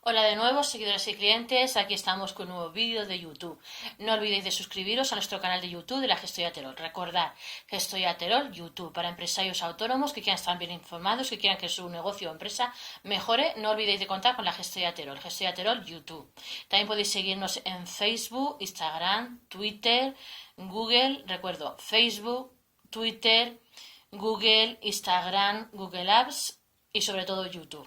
Hola de nuevo, seguidores y clientes, aquí estamos con un nuevo vídeo de YouTube. No olvidéis de suscribiros a nuestro canal de YouTube de la Gestoría Terol. Recordad, Gestoría Terol, YouTube, para empresarios autónomos que quieran estar bien informados, que quieran que su negocio o empresa mejore. No olvidéis de contar con la Gestoría Terol, YouTube. También podéis seguirnos en Facebook, Instagram, Twitter, Google. Recuerdo, Facebook, Twitter, Google, Instagram, Google Apps y sobre todo YouTube.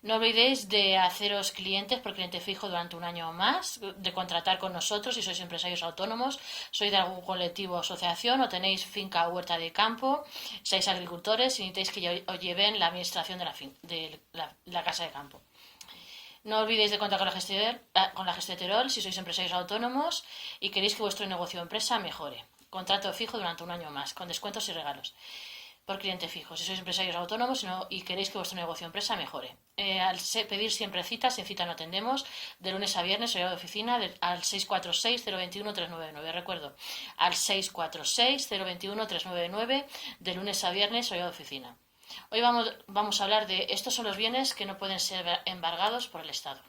No olvidéis de haceros clientes por cliente fijo durante un año o más, de contratar con nosotros si sois empresarios autónomos, sois de algún colectivo o asociación o tenéis finca o huerta de campo, sois agricultores y necesitáis que os lleven la administración de la casa de campo. No olvidéis de contar con la gestión de Terol si sois empresarios autónomos y queréis que vuestro negocio o empresa mejore. Contrato fijo durante un año más, con descuentos y regalos por cliente fijo, si sois empresarios autónomos y queréis que vuestro negocio o empresa mejore. Al pedir siempre citas, sin cita no atendemos, de lunes a viernes, horario de oficina, al 646-021-399. Recuerdo, al 646-021-399, de lunes a viernes, horario de oficina. Hoy vamos a hablar de estos son los bienes que no pueden ser embargados por el Estado.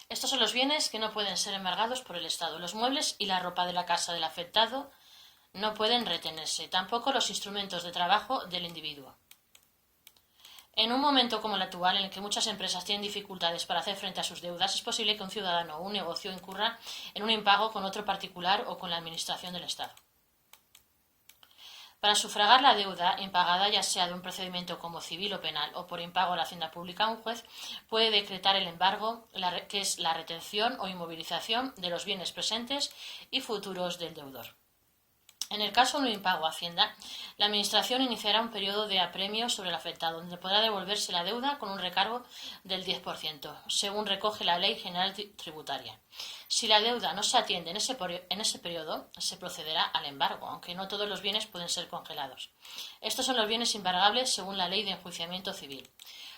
Estos son los bienes que no pueden ser embargados por el Estado. Los muebles y la ropa de la casa del afectado no pueden retenerse, tampoco los instrumentos de trabajo del individuo. En un momento como el actual, en el que muchas empresas tienen dificultades para hacer frente a sus deudas, es posible que un ciudadano o un negocio incurra en un impago con otro particular o con la Administración del Estado. Para sufragar la deuda impagada, ya sea de un procedimiento como civil o penal o por impago a la hacienda pública, un juez puede decretar el embargo, que es la retención o inmovilización de los bienes presentes y futuros del deudor. En el caso de un impago a Hacienda, la Administración iniciará un periodo de apremio sobre el afectado, donde podrá devolverse la deuda con un recargo del 10%, según recoge la Ley General Tributaria. Si la deuda no se atiende en ese periodo, se procederá al embargo, aunque no todos los bienes pueden ser congelados. Estos son los bienes embargables según la Ley de Enjuiciamiento Civil.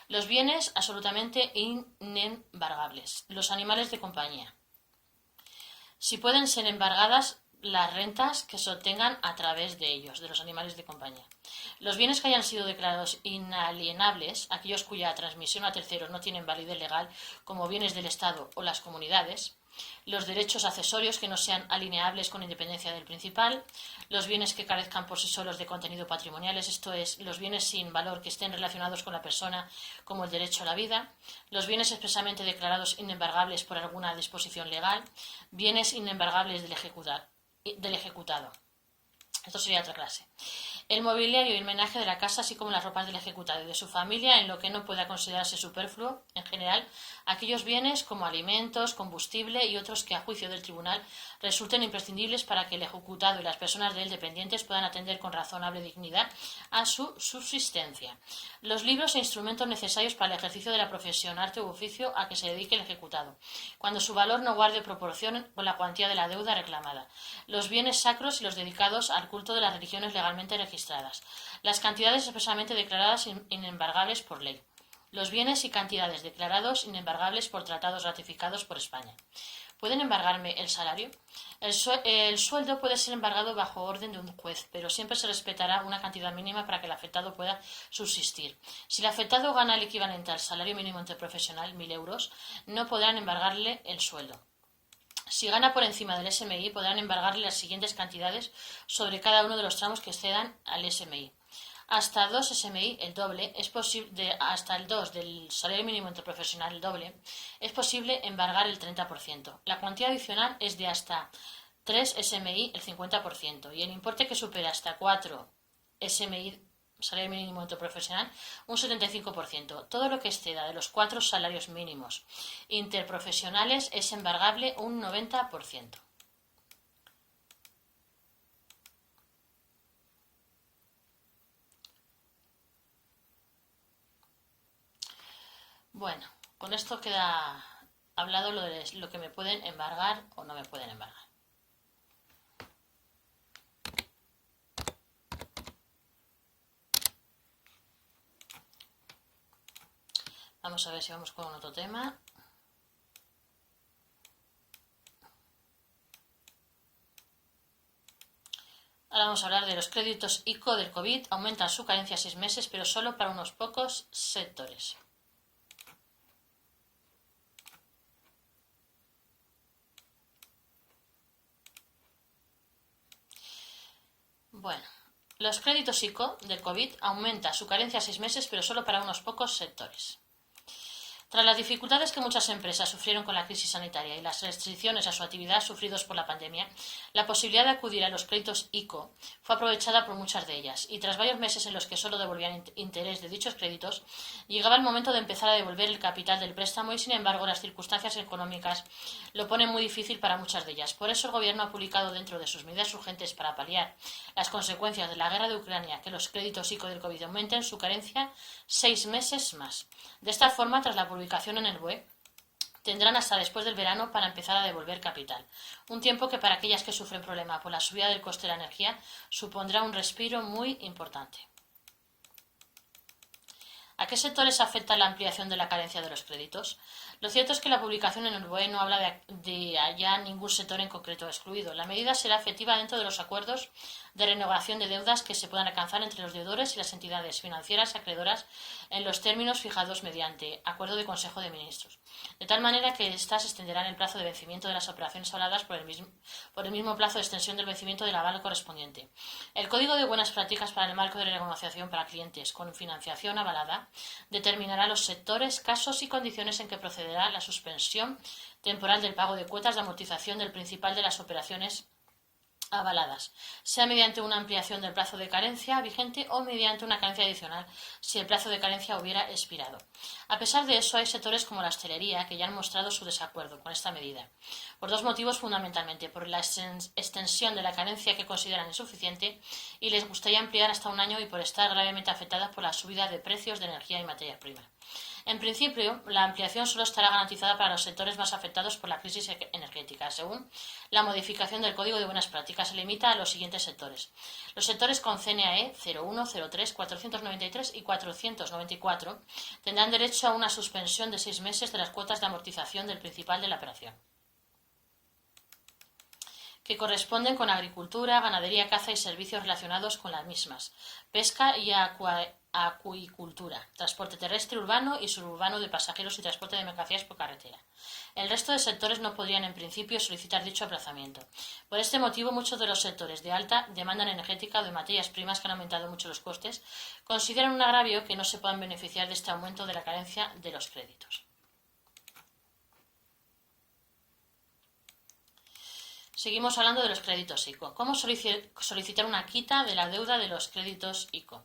Los bienes absolutamente inembargables. Los animales de compañía. Si pueden ser embargadas las rentas que se obtengan a través de ellos, de los animales de compañía. Los bienes que hayan sido declarados inalienables, aquellos cuya transmisión a terceros no tienen validez legal, como bienes del Estado o las comunidades. Los derechos accesorios que no sean alineables con independencia del principal, los bienes que carezcan por sí solos de contenido patrimoniales, esto es, los bienes sin valor que estén relacionados con la persona, como el derecho a la vida, los bienes expresamente declarados inembargables por alguna disposición legal, bienes inembargables del ejecutado. Esto sería otra clase. El mobiliario y el menaje de la casa, así como las ropas del ejecutado y de su familia, en lo que no pueda considerarse superfluo, en general, aquellos bienes como alimentos, combustible y otros que a juicio del tribunal resulten imprescindibles para que el ejecutado y las personas de él dependientes puedan atender con razonable dignidad a su subsistencia. Los libros e instrumentos necesarios para el ejercicio de la profesión, arte u oficio a que se dedique el ejecutado, cuando su valor no guarde proporción con la cuantía de la deuda reclamada. Los bienes sacros y los dedicados al culto de las religiones legalmente registradas. Las cantidades expresamente declaradas inembargables por ley. Los bienes y cantidades declarados inembargables por tratados ratificados por España. ¿Pueden embargarme el salario? El sueldo puede ser embargado bajo orden de un juez, pero siempre se respetará una cantidad mínima para que el afectado pueda subsistir. Si el afectado gana el equivalente al salario mínimo interprofesional, 1.000 euros, no podrán embargarle el sueldo. Si gana por encima del SMI, podrán embargarle las siguientes cantidades sobre cada uno de los tramos que excedan al SMI. Hasta 2 SMI, el doble, hasta el 2 del salario mínimo interprofesional, el doble, es posible embargar el 30%. La cuantía adicional es de hasta 3 SMI, el 50%, y el importe que supera hasta 4 SMI, salario mínimo interprofesional, un 75%. Todo lo que exceda de los 4 salarios mínimos interprofesionales es embargable un 90%. Bueno, con esto queda hablado lo que me pueden embargar o no me pueden embargar. Vamos a ver si vamos con otro tema. Ahora vamos a hablar de los créditos ICO del COVID. Aumentan su carencia a 6 meses, pero solo para unos pocos sectores. Bueno, los créditos ICO del COVID aumentan su carencia a 6 meses, pero solo para unos pocos sectores. Tras las dificultades que muchas empresas sufrieron con la crisis sanitaria y las restricciones a su actividad sufridos por la pandemia, la posibilidad de acudir a los créditos ICO fue aprovechada por muchas de ellas, y tras varios meses en los que solo devolvían interés de dichos créditos, llegaba el momento de empezar a devolver el capital del préstamo y, sin embargo, las circunstancias económicas lo ponen muy difícil para muchas de ellas. Por eso el Gobierno ha publicado dentro de sus medidas urgentes para paliar las consecuencias de la guerra de Ucrania que los créditos ICO del COVID aumenten su carencia 6 meses más. De esta forma, tras la publicación en el BOE, tendrán hasta después del verano para empezar a devolver capital, un tiempo que para aquellas que sufren problema por la subida del coste de la energía supondrá un respiro muy importante. ¿A qué sectores afecta la ampliación de la carencia de los créditos? Lo cierto es que la publicación en el BOE no habla de allá ningún sector en concreto excluido. La medida será efectiva dentro de los acuerdos de renovación de deudas que se puedan alcanzar entre los deudores y las entidades financieras acreedoras en los términos fijados mediante acuerdo de Consejo de Ministros, de tal manera que éstas extenderán el plazo de vencimiento de las operaciones avaladas por el mismo plazo de extensión del vencimiento del aval correspondiente. El Código de Buenas Prácticas para el marco de renegociación para clientes con financiación avalada determinará los sectores, casos y condiciones en que procederá la suspensión temporal del pago de cuotas de amortización del principal de las operaciones avaladas, sea mediante una ampliación del plazo de carencia vigente o mediante una carencia adicional si el plazo de carencia hubiera expirado. A pesar de eso, hay sectores como la hostelería que ya han mostrado su desacuerdo con esta medida, por dos motivos fundamentalmente: por la extensión de la carencia que consideran insuficiente y les gustaría ampliar hasta un año, y por estar gravemente afectadas por la subida de precios de energía y materias primas. En principio, la ampliación solo estará garantizada para los sectores más afectados por la crisis energética. Según la modificación del Código de Buenas Prácticas, se limita a los siguientes sectores. Los sectores con CNAE 01, 03, 493 y 494 tendrán derecho a una suspensión de 6 meses de las cuotas de amortización del principal de la operación, que corresponden con agricultura, ganadería, caza y servicios relacionados con las mismas, pesca y acuicultura, transporte terrestre urbano y suburbano de pasajeros y transporte de mercancías por carretera. El resto de sectores no podrían en principio solicitar dicho aplazamiento. Por este motivo, muchos de los sectores de alta demanda energética o de materias primas, que han aumentado mucho los costes, consideran un agravio que no se puedan beneficiar de este aumento de la carencia de los créditos. Seguimos hablando de los créditos ICO. ¿Cómo solicitar una quita de la deuda de los créditos ICO?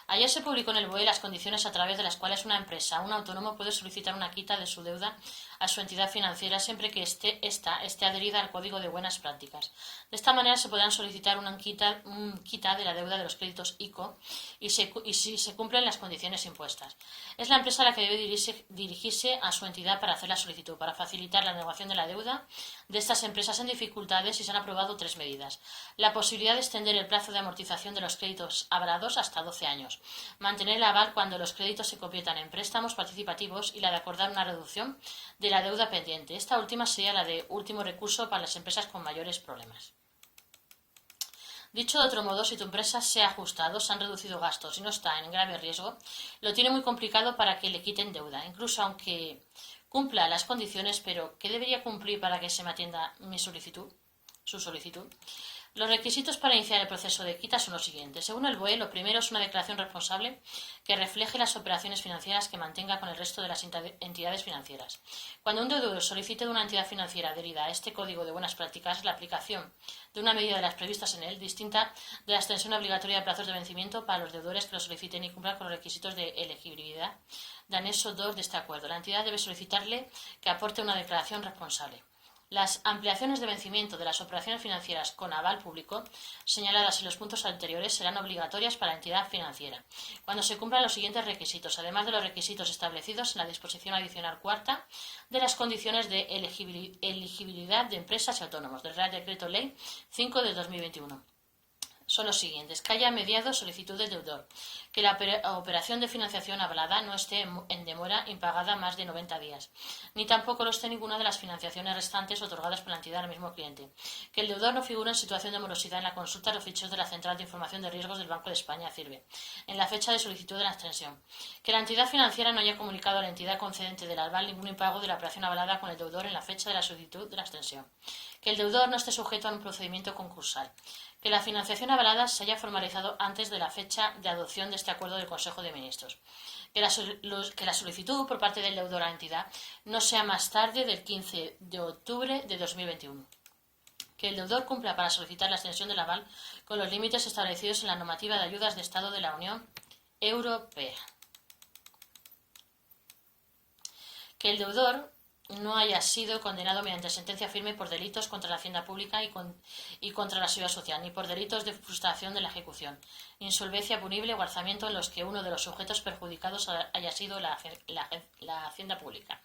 Ayer se publicó en el BOE las condiciones a través de las cuales una empresa o un autónomo puede solicitar una quita de su deuda a su entidad financiera siempre que esté adherida al Código de Buenas Prácticas. De esta manera se podrán solicitar una quita de la deuda de los créditos ICO y si se cumplen las condiciones impuestas. Es la empresa la que debe dirigirse a su entidad para hacer la solicitud, para facilitar la negociación de la deuda de estas empresas en dificultades, y se han aprobado 3 medidas. La posibilidad de extender el plazo de amortización de los créditos avalados hasta 12 años. Mantener el aval cuando los créditos se conviertan en préstamos participativos, y la de acordar una reducción de la deuda pendiente. Esta última sería la de último recurso para las empresas con mayores problemas. Dicho de otro modo, si tu empresa se ha ajustado, se han reducido gastos y no está en grave riesgo, lo tiene muy complicado para que le quiten deuda, incluso aunque cumpla las condiciones. Pero ¿qué debería cumplir para que se me atienda su solicitud? Los requisitos para iniciar el proceso de quita son los siguientes. Según el BOE, lo primero es una declaración responsable que refleje las operaciones financieras que mantenga con el resto de las entidades financieras. Cuando un deudor solicite de una entidad financiera adherida a este Código de Buenas Prácticas la aplicación de una medida de las previstas en él, distinta de la extensión obligatoria de plazos de vencimiento para los deudores que lo soliciten y cumplan con los requisitos de elegibilidad de anexo 2 de este acuerdo, la entidad debe solicitarle que aporte una declaración responsable. Las ampliaciones de vencimiento de las operaciones financieras con aval público señaladas en los puntos anteriores serán obligatorias para la entidad financiera cuando se cumplan los siguientes requisitos, además de los requisitos establecidos en la disposición adicional cuarta de las condiciones de elegibilidad de empresas y autónomos del Real Decreto Ley 5 de 2021. son los siguientes: que haya mediado solicitud del deudor, que la operación de financiación avalada no esté en demora impagada más de 90 días, ni tampoco lo esté ninguna de las financiaciones restantes otorgadas por la entidad al mismo cliente, que el deudor no figure en situación de morosidad en la consulta de los ficheros de la Central de Información de Riesgos del Banco de España, CIRBE, en la fecha de solicitud de la extensión, que la entidad financiera no haya comunicado a la entidad concedente del aval ningún impago de la operación avalada con el deudor en la fecha de la solicitud de la extensión, que el deudor no esté sujeto a un procedimiento concursal, que la financiación avalada se haya formalizado antes de la fecha de adopción de este acuerdo del Consejo de Ministros, que la solicitud por parte del deudor a la entidad no sea más tarde del 15 de octubre de 2021, que el deudor cumpla para solicitar la extensión del aval con los límites establecidos en la normativa de ayudas de Estado de la Unión Europea, que el deudor no haya sido condenado mediante sentencia firme por delitos contra la hacienda pública y contra la seguridad social, ni por delitos de frustración de la ejecución, insolvencia punible o alzamiento en los que uno de los sujetos perjudicados haya sido la hacienda pública,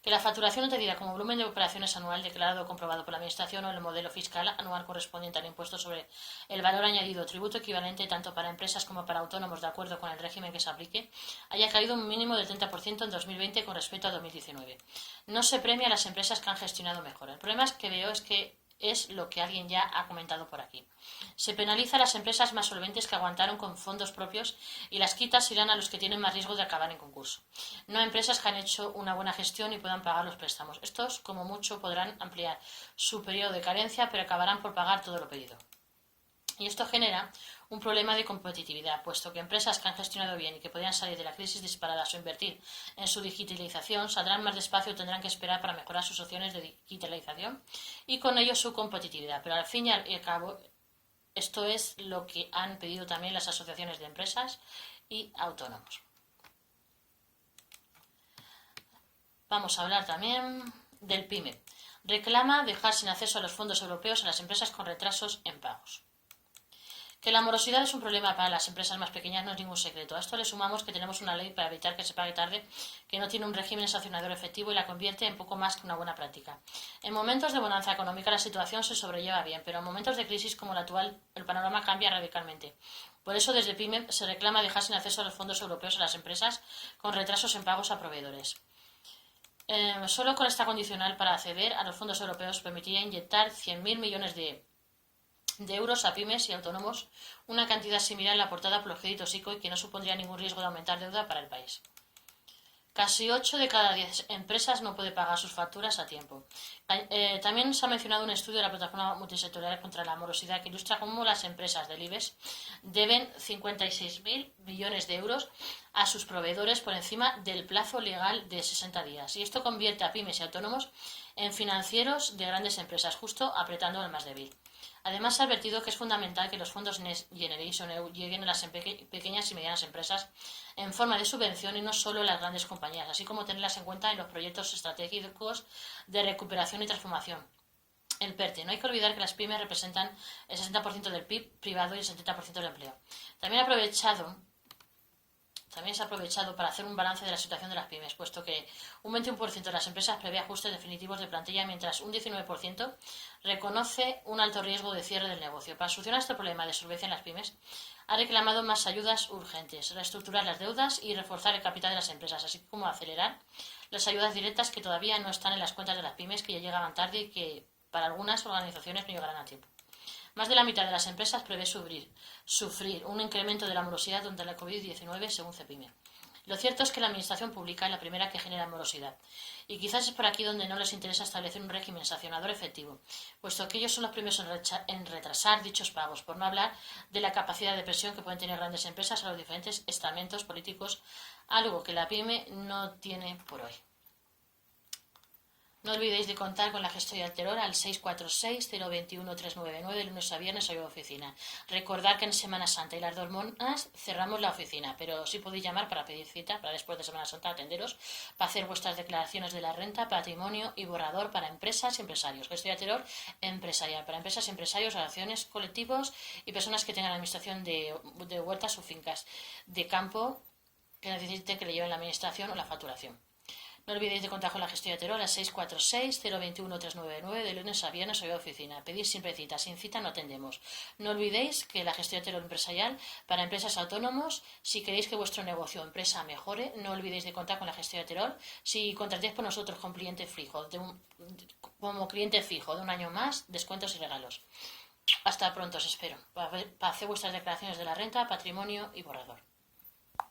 que la facturación entendida como volumen de operaciones anual declarado o comprobado por la Administración o el modelo fiscal anual correspondiente al impuesto sobre el valor añadido, tributo equivalente tanto para empresas como para autónomos de acuerdo con el régimen que se aplique, haya caído un mínimo del 30% en 2020 con respecto a 2019. No se premia a las empresas que han gestionado mejor. El problema que veo es lo que alguien ya ha comentado por aquí. Se penaliza a las empresas más solventes que aguantaron con fondos propios y las quitas irán a los que tienen más riesgo de acabar en concurso. No a empresas que han hecho una buena gestión y puedan pagar los préstamos. Estos, como mucho, podrán ampliar su periodo de carencia, pero acabarán por pagar todo lo pedido. Y esto genera un problema de competitividad, puesto que empresas que han gestionado bien y que podrían salir de la crisis disparadas o invertir en su digitalización saldrán más despacio o tendrán que esperar para mejorar sus opciones de digitalización y con ello su competitividad. Pero al fin y al cabo, esto es lo que han pedido también las asociaciones de empresas y autónomos. Vamos a hablar también del PYME. Reclama dejar sin acceso a los fondos europeos a las empresas con retrasos en pagos. Que la morosidad es un problema para las empresas más pequeñas no es ningún secreto. A esto le sumamos que tenemos una ley para evitar que se pague tarde, que no tiene un régimen sancionador efectivo y la convierte en poco más que una buena práctica. En momentos de bonanza económica la situación se sobrelleva bien, pero en momentos de crisis como la actual el panorama cambia radicalmente. Por eso desde PYME se reclama dejar sin acceso a los fondos europeos a las empresas con retrasos en pagos a proveedores. Solo con esta condicional para acceder a los fondos europeos permitiría inyectar 100.000 millones de euros a pymes y autónomos, una cantidad similar a la aportada por los créditos ICO y que no supondría ningún riesgo de aumentar deuda para el país. Casi 8 de cada 10 empresas no puede pagar sus facturas a tiempo. También se ha mencionado un estudio de la Plataforma Multisectorial contra la Morosidad que ilustra cómo las empresas del IBEX deben 56.000 millones de euros a sus proveedores por encima del plazo legal de 60 días. Y esto convierte a pymes y autónomos en financieros de grandes empresas, justo apretando al más débil. Además, se ha advertido que es fundamental que los fondos Next Generation EU lleguen a las pequeñas y medianas empresas en forma de subvención y no solo a las grandes compañías, así como tenerlas en cuenta en los proyectos estratégicos de recuperación y transformación. El PERTE. No hay que olvidar que las pymes representan el 60% del PIB privado y el 70% del empleo. También se ha aprovechado para hacer un balance de la situación de las pymes, puesto que un 21% de las empresas prevé ajustes definitivos de plantilla, mientras un 19% reconoce un alto riesgo de cierre del negocio. Para solucionar este problema de solvencia en las pymes, ha reclamado más ayudas urgentes, reestructurar las deudas y reforzar el capital de las empresas, así como acelerar las ayudas directas que todavía no están en las cuentas de las pymes, que ya llegaban tarde y que para algunas organizaciones no llegarán a tiempo. Más de la mitad de las empresas prevé sufrir un incremento de la morosidad durante la COVID-19, según Cepyme. Lo cierto es que la administración pública es la primera que genera morosidad, y quizás es por aquí donde no les interesa establecer un régimen sancionador efectivo, puesto que ellos son los primeros en retrasar dichos pagos, por no hablar de la capacidad de presión que pueden tener grandes empresas a los diferentes estamentos políticos, algo que la PYME no tiene por hoy. No olvidéis de contar con la gestoría del terror al 646-021-399 de lunes a viernes a la oficina. Recordad que en Semana Santa y las dos monas cerramos la oficina, pero sí podéis llamar para pedir cita para después de Semana Santa atenderos, para hacer vuestras declaraciones de la renta, patrimonio y borrador para empresas y empresarios. Gestoría del terror empresarial para empresas y empresarios, relaciones, colectivos y personas que tengan administración de huertas o fincas de campo que necesiten que le lleven la administración o la facturación. No olvidéis de contar con la gestión de Terol a 646-021-399 de lunes a viernes o de oficina. Pedid siempre cita. Sin cita no atendemos. No olvidéis que la gestión de Terol empresarial para empresas autónomos, si queréis que vuestro negocio o empresa mejore, no olvidéis de contar con la gestión de Terol. Si contratéis por nosotros como cliente fijo de un año más, descuentos y regalos. Hasta pronto os espero para hacer vuestras declaraciones de la renta, patrimonio y borrador.